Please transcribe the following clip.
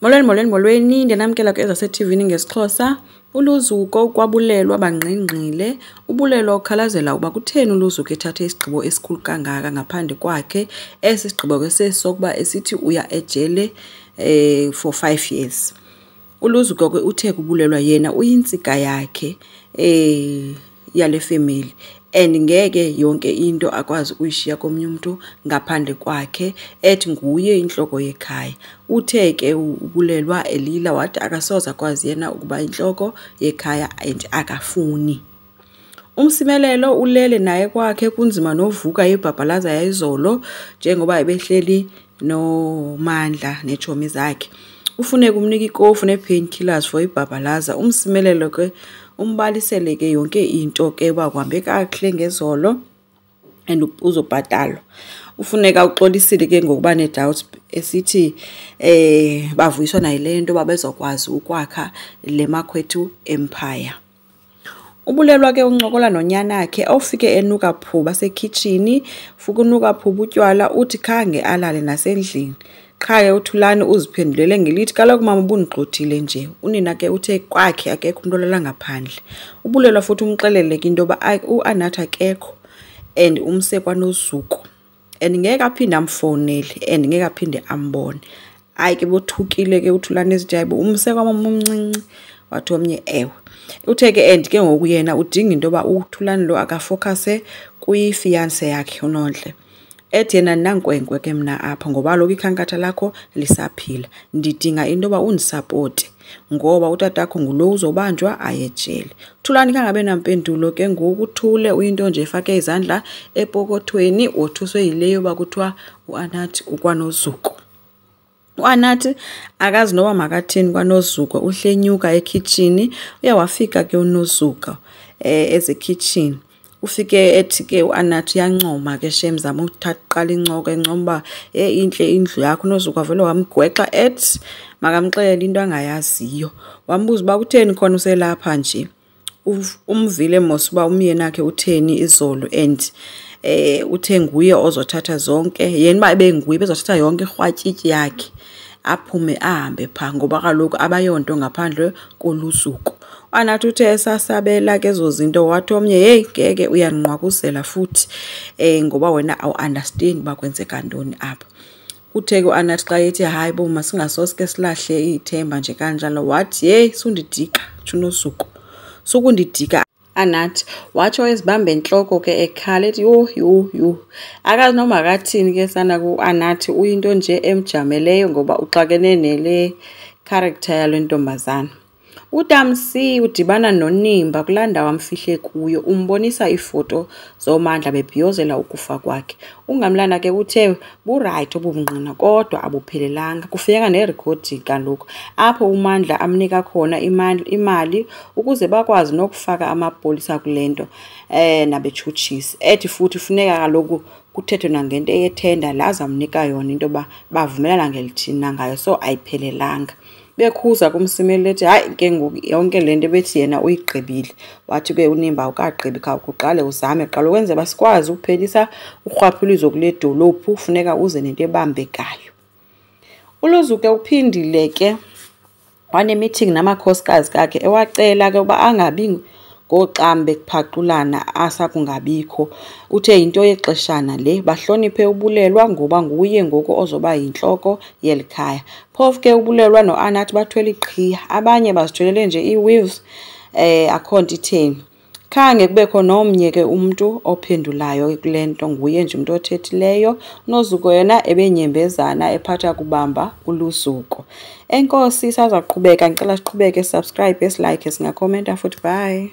Molweni ndenamkela kweza TV ngesixhosa. uNozuko kwabulelwa bangqingqile. Ubulelwa ukhalazela uba kutheni uNozuko ethathe isigqibo esikhulu kangaka ngaphandle kwakhe. Esi sigqibo ke sesokuba esithi uya ejele for 5 years. uNozuko ke uthe kubulelwa yena uyintsika yakhe yale family. And ngeke yonke into akwazi uyishiya komnye umuntu ngaphandle kwakhe, ethi nguye inhloko yekhaya. Uthe ke ubulelwa elila wathi akasoza akwazi yena ukuba inhloko yekhaya and akafuni. Umsimelelo ulele naye kwakhe kunzima novuka ibhabhalaza yayizolo njengoba ebehleli noMandla nechomi zakhe. Ufune kumnika ikofu nepainkillers for ibhabhalaza. Umsimelelo ke umbalisele ke yonke into ke bakuhambe kahle ngezolo and uzobhatalwa. Ufuneka uxolisile ke ngokuba nedoubt esithi bavuyiswa nayile nto babezokwazi ukwakha le makwethu empire. Ubulelwa ke uncokola nonyanakhe awufike enuka phuba sekitchini, fuka unuka phuba utywala uthi khange alale nasendlini. Qha uThulani uziphendulele ngelithi kaloku mama ubundigxothile nje. Unina ke uthe kwakhe akekho umuntu olala ngaphandle. Ubulelwa futhi umxelele ke into ba uAnathi akekho and umse kwaNozuko. And ngeke aphinde amfonele and ngeke aphinde ambone. Hayi ke bothukile ke uThulani esithi hayibo umse kwamama omncinci. Wathi omnye ewe. Uthe ke and ke ngoku yena udinga into ba uThulani lo akafocuse kuyifiance yakhe uNonhle. Ethi yena nankwenkwe ke mina apha ngoba lokho ikhankatha lakho lisaphila. Ndidinga into ba undisupport ngoba utatakho ngulo uzobanjwa ayejele. Thulani kangabe nampendulo ke ngoku uthule uyinto nje efake izandla epokothweni othuswe yileyo bakuthiwa uAnathi ukwaNozuko. uAnathi akazi noba makathini kwaNozuko uhlenyuka ekitchen. Uyawafika ke uNozuko ezekitchen. Ufike ethi ke uAnathi yancoma ke shemzama uthatha qala incoko encomba inhle indlu yakho. uNozuko avele wamgwexa ethi makamxele into angayaziyo. Wambuza ba kutheni khona uselapha nje. Umvile mosiba umyeni wakhe utheni izolo and uthe nguye ozothatha zonke yena ba ebenguye bezothatha yonke irhwatyityi yakhe aphume ahambe pha ngoba kaloku abayonto ngaphandle koNozuko. uAnathi uthe esasabela ke ezo zinto wathi omnye hey ngeke uyanqwakuzela futhi ngoba wena awunderstand bakwenzeka ntoni apha. Uthe ke uAnathi xa ethi hayibo masingasoske silahle ithemba nje kanjalo wathi hey sundidika uNozuko sokundidika. Anathi watsho ezibambe enhloko ke ekhala ethi yo akazi noma akathini ke sana kuAnathi uyinto nje emjameleyo ngoba uxakene nele character yalo ntombazana. uDamsi udibana noNimba kulanda wamfihle kuyo umbonisa ifoto zoMandla bebhiyozela ukufa kwakhe. Ungamlana ke uthe bu-right obungqina kodwa abuphelelanga. Kufika nerecording kaloku apho uMandla amnika khona imali ukuze bakwazi nokufaka amapolisa kulento nabetshutshisi. Ethi futhi funeka kaloku kuthethwe nangento eyethenda laza amnika yona into ba bavumelana ngelithina ngayo so ayiphelelanga. Bekhuza kumsimeli ethi hayi ke ngoku yonke lento bethi yena uyigqibile. Wathi ke uNimba ukagqibi kuqale uzame qala ukwenza basikwazi ukuphelisa urhwaphilizo kule dolophu funeka uze nento ebambekayo. uNozuko uphindile ke wane meeting namakhosikazi kakhe ewacela ke uba angabi ngoxambe kuphaqulana asakungabikho. Uthe into yexeshana le bahloniphe ubulelwa ngoba nguye ngoku ozoba yinhloko yelikhaya. Phofu ke ubulelwa noAnathi bathwele iqhiya abanye bazithwelele nje iweaves akhonto itheni. Khange kubekho nomnye ke umuntu ophendulayo kulento nguye nje umuntu othethileyo. uNozuko yena ebenyembezana ephatha kubamba uNozuko. Enkosi sazaqhubeka ngicela siqhubeke subscribe, like, singakhomenta futhi bye.